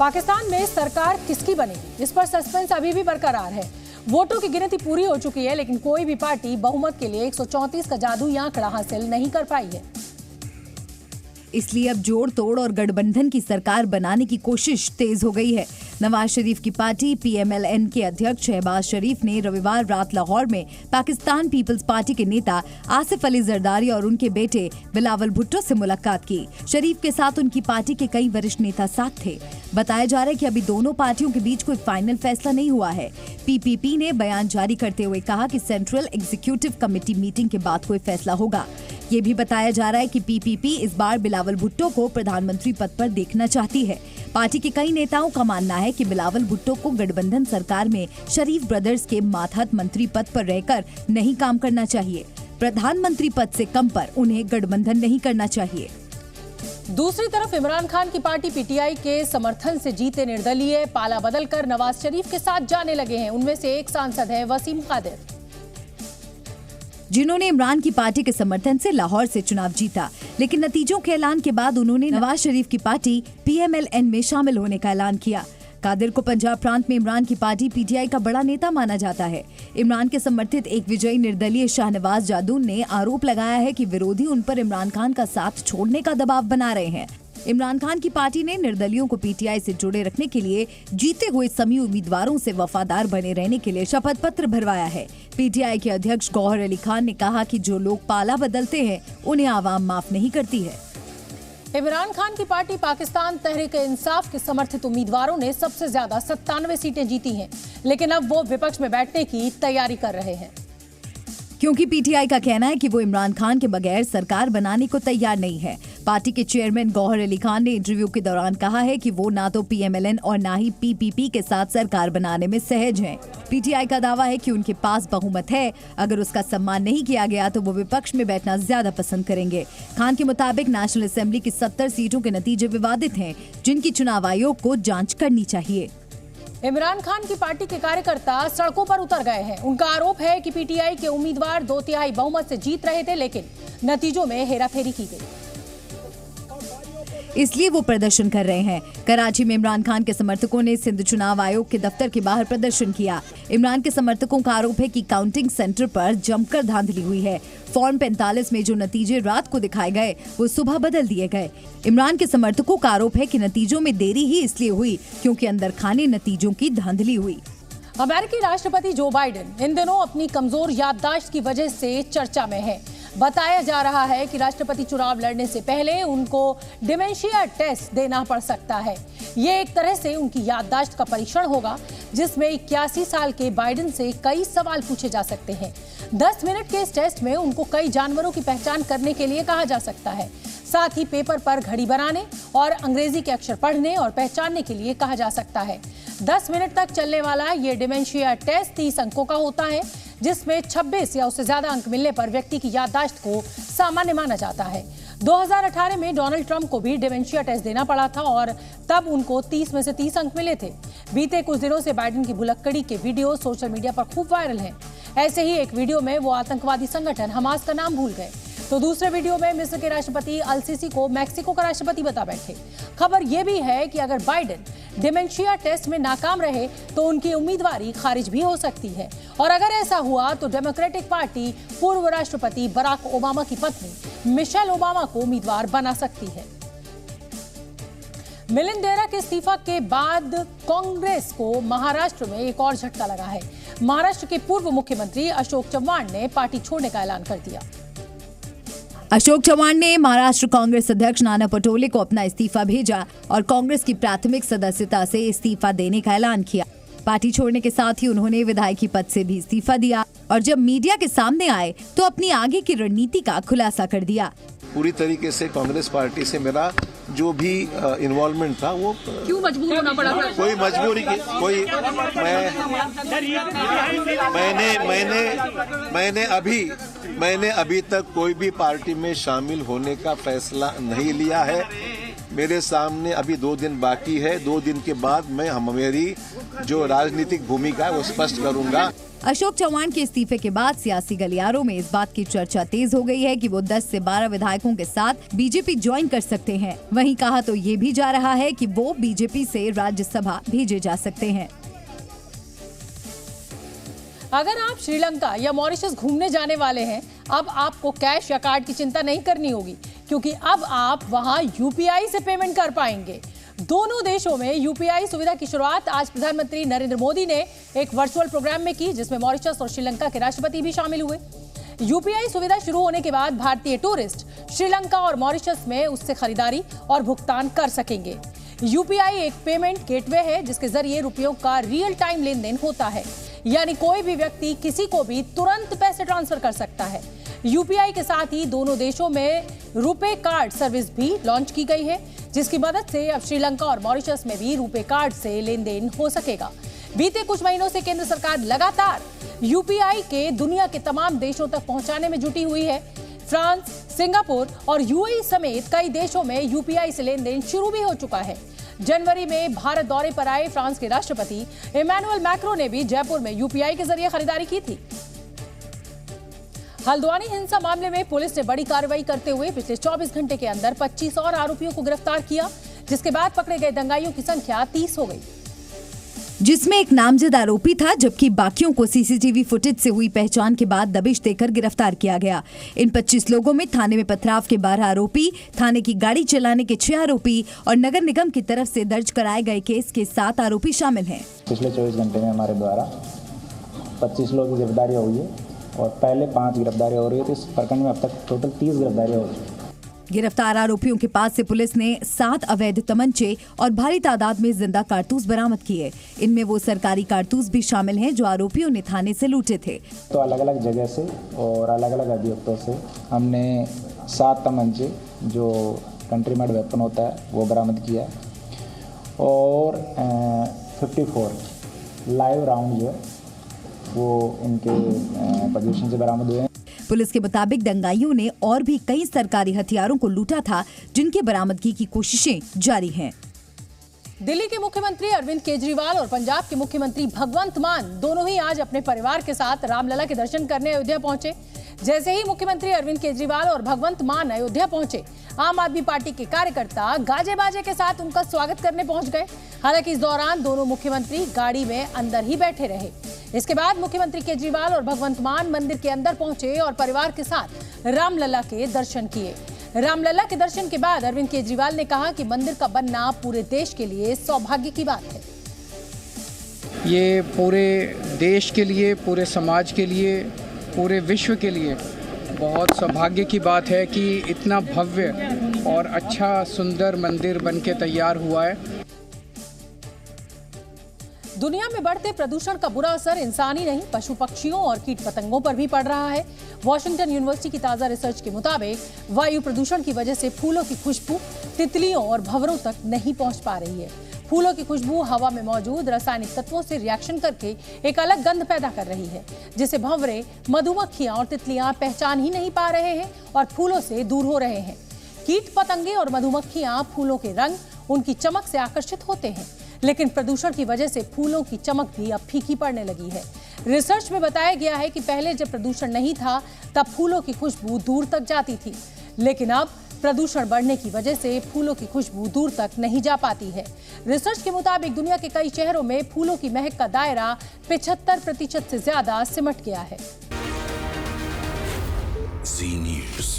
पाकिस्तान में सरकार किसकी बनेगी, इस पर सस्पेंस अभी भी बरकरार है। वोटों की गिनती पूरी हो चुकी है, लेकिन कोई भी पार्टी बहुमत के लिए 134 का जादुई आंकड़ा हासिल नहीं कर पाई है। इसलिए अब जोड़ तोड़ और गठबंधन की सरकार बनाने की कोशिश तेज हो गई है। नवाज शरीफ की पार्टी PMLN के अध्यक्ष शहबाज शरीफ ने रविवार रात लाहौर में पाकिस्तान पीपल्स पार्टी के नेता आसिफ अली जरदारी और उनके बेटे बिलावल भुट्टो से मुलाकात की। शरीफ के साथ उनकी पार्टी के कई वरिष्ठ नेता साथ थे। बताया जा रहा है कि अभी दोनों पार्टियों के बीच कोई फाइनल फैसला नहीं हुआ है। PPP ने बयान जारी करते हुए कहा कि सेंट्रल एग्जीक्यूटिव कमेटी मीटिंग के बाद कोई फैसला होगा। ये भी बताया जा रहा है कि PPP इस बार बिलावल भुट्टो को प्रधानमंत्री पद पर देखना चाहती है। पार्टी के कई नेताओं का मानना है कि बिलावल भुट्टो को गठबंधन सरकार में शरीफ ब्रदर्स के मातहत मंत्री पद पर रहकर नहीं काम करना चाहिए। प्रधानमंत्री पद से कम पर उन्हें गठबंधन नहीं करना चाहिए। दूसरी तरफ इमरान खान की पार्टी PTI के समर्थन से जीते निर्दलीय पाला बदलकर नवाज शरीफ के साथ जाने लगे हैं। उनमें से एक सांसद है वसीम कादिर, जिन्होंने इमरान की पार्टी के समर्थन से लाहौर से चुनाव जीता, लेकिन नतीजों के ऐलान के बाद उन्होंने नवाज शरीफ की पार्टी PMLN में शामिल होने का ऐलान किया। कादिर को पंजाब प्रांत में इमरान की पार्टी PTI का बड़ा नेता माना जाता है। इमरान के समर्थित एक विजयी निर्दलीय शाहनवाज जादून ने आरोप लगाया है कि विरोधी उन पर इमरान खान का साथ छोड़ने का दबाव बना रहे हैं। इमरान खान की पार्टी ने निर्दलियों को PTI से जुड़े रखने के लिए जीते हुए सभी उम्मीदवारों से वफादार बने रहने के लिए शपथ पत्र भरवाया है। PTI के अध्यक्ष गौहर अली खान ने कहा कि जो लोग पाला बदलते हैं उन्हें आवाम माफ नहीं करती है। इमरान खान की पार्टी पाकिस्तान तहरीक-ए-इंसाफ के समर्थित उम्मीदवारों ने सबसे ज्यादा 97 सीटें जीती हैं, लेकिन अब वो विपक्ष में बैठने की तैयारी कर रहे हैं, क्योंकि PTI का कहना है कि वो इमरान खान के बगैर सरकार बनाने को तैयार नहीं है। पार्टी के चेयरमैन गौहर अली खान ने इंटरव्यू के दौरान कहा है कि वो ना तो PMLN और ना ही PPP के साथ सरकार बनाने में सहज हैं। PTI का दावा है कि उनके पास बहुमत है, अगर उसका सम्मान नहीं किया गया तो वो विपक्ष में बैठना ज्यादा पसंद करेंगे। खान के मुताबिक नेशनल असेंबली की 70 सीटों के नतीजे विवादित हैं, जिनकी चुनाव आयोग को जाँच करनी चाहिए। इमरान खान की पार्टी के कार्यकर्ता सड़कों पर उतर गए हैं। उनका आरोप है कि PTI के उम्मीदवार 2/3 बहुमत से जीत रहे थे, लेकिन नतीजों में हेराफेरी की गई, इसलिए वो प्रदर्शन कर रहे हैं। कराची में इमरान खान के समर्थकों ने सिंध चुनाव आयोग के दफ्तर के बाहर प्रदर्शन किया। इमरान के समर्थकों का आरोप है कि काउंटिंग सेंटर पर जमकर धांधली हुई है। फॉर्म 45 में जो नतीजे रात को दिखाए गए वो सुबह बदल दिए गए। इमरान के समर्थकों का आरोप है कि नतीजों में देरी ही इसलिए हुई क्योंकि अंदर खाने नतीजों की धांधली हुई। अमेरिकी राष्ट्रपति जो बाइडेन इन दिनों अपनी कमजोर याददाश्त की वजह से चर्चा में है। बताया जा रहा है कि राष्ट्रपति चुनाव लड़ने से पहले उनको डिमेंशिया टेस्ट देना पड़ सकता है। ये एक तरह से उनकी याददाश्त का परीक्षण होगा, जिसमें 81 साल के बाइडेन से कई सवाल पूछे जा सकते हैं। 10 मिनट के इस टेस्ट में उनको कई जानवरों की पहचान करने के लिए कहा जा सकता है। साथ ही पेपर पर घड़ी बनाने और अंग्रेजी के अक्षर पढ़ने और पहचानने के लिए कहा जा सकता है। 10 मिनट तक चलने वाला ये डिमेंशिया टेस्ट 30 अंकों का होता है, जिसमें 26 या उससे ज्यादा अंक मिलने पर व्यक्ति की याददाश्त को सामान्य माना जाता है। 2018 में डोनाल्ड ट्रंप को भी डिमेंशिया टेस्ट देना पड़ा था और तब उनको 30 में से 30 अंक मिले थे। बीते कुछ दिनों से बाइडेन की भुलक्कड़ी के वीडियो सोशल मीडिया पर खूब वायरल हैं। ऐसे ही एक वीडियो में वो आतंकवादी संगठन हमास का नाम भूल गए, तो दूसरे वीडियो में मिस्र के राष्ट्रपति अल-सीसी को मैक्सिको का राष्ट्रपति बता बैठे। खबर यह भी है कि अगर बाइडेन डिमेंशिया टेस्ट में नाकाम रहे तो उनकी उम्मीदवारी खारिज भी हो सकती है, और अगर ऐसा हुआ तो डेमोक्रेटिक पार्टी पूर्व राष्ट्रपति बराक ओबामा की पत्नी मिशेल ओबामा को उम्मीदवार बना सकती है। मिलिंद देवरा के इस्तीफा के बाद कांग्रेस को महाराष्ट्र में एक और झटका लगा है। महाराष्ट्र के पूर्व मुख्यमंत्री अशोक चव्हाण ने पार्टी छोड़ने का ऐलान कर दिया। अशोक चव्हाण ने महाराष्ट्र कांग्रेस अध्यक्ष नाना पटोले को अपना इस्तीफा भेजा और कांग्रेस की प्राथमिक सदस्यता से इस्तीफा देने का ऐलान किया। पार्टी छोड़ने के साथ ही उन्होंने विधायकी पद से भी इस्तीफा दिया और जब मीडिया के सामने आए तो अपनी आगे की रणनीति का खुलासा कर दिया। पूरी तरीके से कांग्रेस पार्टी से मेरा जो भी इन्वॉल्वमेंट था वो क्यों मजबूर होना पड़ा? कोई मजबूरी की कोई मैंने अभी तक कोई भी पार्टी में शामिल होने का फैसला नहीं लिया है। मेरे सामने अभी 2 दिन बाकी है। 2 दिन के बाद मैं मेरी जो राजनीतिक भूमिका है वो स्पष्ट करूंगा। अशोक चव्हाण के इस्तीफे के बाद सियासी गलियारों में इस बात की चर्चा तेज हो गई है कि वो 10 से 12 विधायकों के साथ बीजेपी ज्वाइन कर सकते हैं। वहीं कहा तो ये भी जा रहा है कि वो बीजेपी से राज्यसभा भेजे जा सकते हैं। अगर आप श्रीलंका या मॉरिशस घूमने जाने वाले हैं, अब आपको कैश या कार्ड की चिंता नहीं करनी होगी, क्योंकि अब आप वहां यूपीआई से पेमेंट कर पाएंगे। दोनों देशों में यूपीआई सुविधा की शुरुआत आज प्रधानमंत्री नरेंद्र मोदी ने एक वर्चुअल प्रोग्राम में की, जिसमें मॉरिशस और श्रीलंका के राष्ट्रपति भी शामिल हुए। यूपीआई सुविधा शुरू होने के बाद भारतीय टूरिस्ट श्रीलंका और मॉरिशस में उससे खरीदारी और भुगतान कर सकेंगे। यूपीआई एक पेमेंट गेटवे है जिसके जरिए रुपयों का रियल टाइम लेन देन होता है, यानी कोई भी व्यक्ति किसी को भी तुरंत पैसे ट्रांसफर कर सकता है। यूपीआई के साथ ही दोनों देशों में रुपे कार्ड सर्विस भी लॉन्च की गई है, जिसकी मदद से अब श्रीलंका और मॉरिशस में भी रुपे कार्ड से लेन देन हो सकेगा। बीते कुछ महीनों से केंद्र सरकार लगातार यूपीआई के दुनिया के तमाम देशों तक पहुंचाने में जुटी हुई है। फ्रांस, सिंगापुर और यूएई समेत कई देशों में यूपीआई से लेन देन शुरू भी हो चुका है। जनवरी में भारत दौरे पर आए फ्रांस के राष्ट्रपति इमैनुअल मैक्रों ने भी जयपुर में यूपीआई के जरिए खरीदारी की थी। हल्द्वानी हिंसा मामले में पुलिस ने बड़ी कार्रवाई करते हुए पिछले 24 घंटे के अंदर 25 और आरोपियों को गिरफ्तार किया, जिसके बाद पकड़े गए दंगाइयों की संख्या 30 हो गई, जिसमें एक नामजद आरोपी था, जबकि बाकियों को सीसीटीवी फुटेज से हुई पहचान के बाद दबिश देकर गिरफ्तार किया गया। इन 25 लोगों में थाने में पथराव के 12 आरोपी, थाने की गाड़ी चलाने के 6 आरोपी और नगर निगम की तरफ से दर्ज कराए गए केस के 7 आरोपी शामिल हैं। पिछले 24 घंटे में हमारे द्वारा 25 लोगों की गिरफ्तारी हो गई है और पहले 5 गिरफ्तारी हो रही है, तो इस प्रकरण में अब तक टोटल 30 गिरफ्तारी हो गई। गिरफ्तार आरोपियों के पास से पुलिस ने 7 अवैध तमंचे और भारी तादाद में जिंदा कारतूस बरामद किए। इनमें वो सरकारी कारतूस भी शामिल हैं जो आरोपियों ने थाने से लूटे थे। तो अलग अलग जगह से और अलग अलग अभियुक्तों से हमने 7 तमंचे जो कंट्री मेड वेपन होता है वो बरामद किया और 54 लाइव राउंड जो है वो इनके पोजीशन से बरामद हुए हैं। पुलिस के मुताबिक दंगाइयों ने और भी कई सरकारी हथियारों को लूटा था, जिनके बरामदगी की कोशिशें जारी हैं। दिल्ली के मुख्यमंत्री अरविंद केजरीवाल और पंजाब के मुख्यमंत्री भगवंत मान दोनों ही आज अपने परिवार के साथ रामलला के दर्शन करने अयोध्या पहुंचे। जैसे ही मुख्यमंत्री अरविंद केजरीवाल और भगवंत मान अयोध्या पहुंचे, आम आदमी पार्टी के कार्यकर्ता गाजे बाजे के साथ उनका स्वागत करने पहुंच गए। हालांकि इस दौरान दोनों मुख्यमंत्री गाड़ी में अंदर ही बैठे रहे। इसके बाद मुख्यमंत्री केजरीवाल और भगवंत मान मंदिर के अंदर पहुंचे और परिवार के साथ रामलला के दर्शन किए। रामलला के दर्शन के बाद अरविंद केजरीवाल ने कहा कि मंदिर का बनना पूरे देश के लिए सौभाग्य की बात है। ये पूरे देश के लिए, पूरे समाज के लिए, पूरे विश्व के लिए बहुत सौभाग्य की बात है कि इतना भव्य और अच्छा सुंदर मंदिर बनके तैयार हुआ है। दुनिया में बढ़ते प्रदूषण का बुरा असर इंसानी नहीं, पशु पक्षियों और कीट पतंगों पर भी पड़ रहा है। वॉशिंगटन यूनिवर्सिटी की ताजा रिसर्च के मुताबिक वायु प्रदूषण की वजह से फूलों की खुशबू तितलियों और भंवरों तक नहीं पहुंच पा रही है। फूलों की खुशबू हवा में मौजूद रासायनिक तत्वों से रिएक्शन करके एक अलग गंध पैदा कर रही है, जिसे भंवरे, मधुमक्खियां और तितलियां पहचान ही नहीं पा रहे हैं और फूलों से दूर हो रहे हैं। कीट पतंगे और मधुमक्खियां फूलों के रंग, उनकी चमक से आकर्षित होते हैं, लेकिन प्रदूषण की वजह से फूलों की चमक भी अब फीकी पड़ने लगी है। रिसर्च में बताया गया है कि पहले जब प्रदूषण नहीं था तब फूलों की खुशबू दूर तक जाती थी, लेकिन अब प्रदूषण बढ़ने की वजह से फूलों की खुशबू दूर तक नहीं जा पाती है। रिसर्च के मुताबिक दुनिया के कई शहरों में फूलों की महक का दायरा 75% से ज्यादा सिमट गया है। Zee News।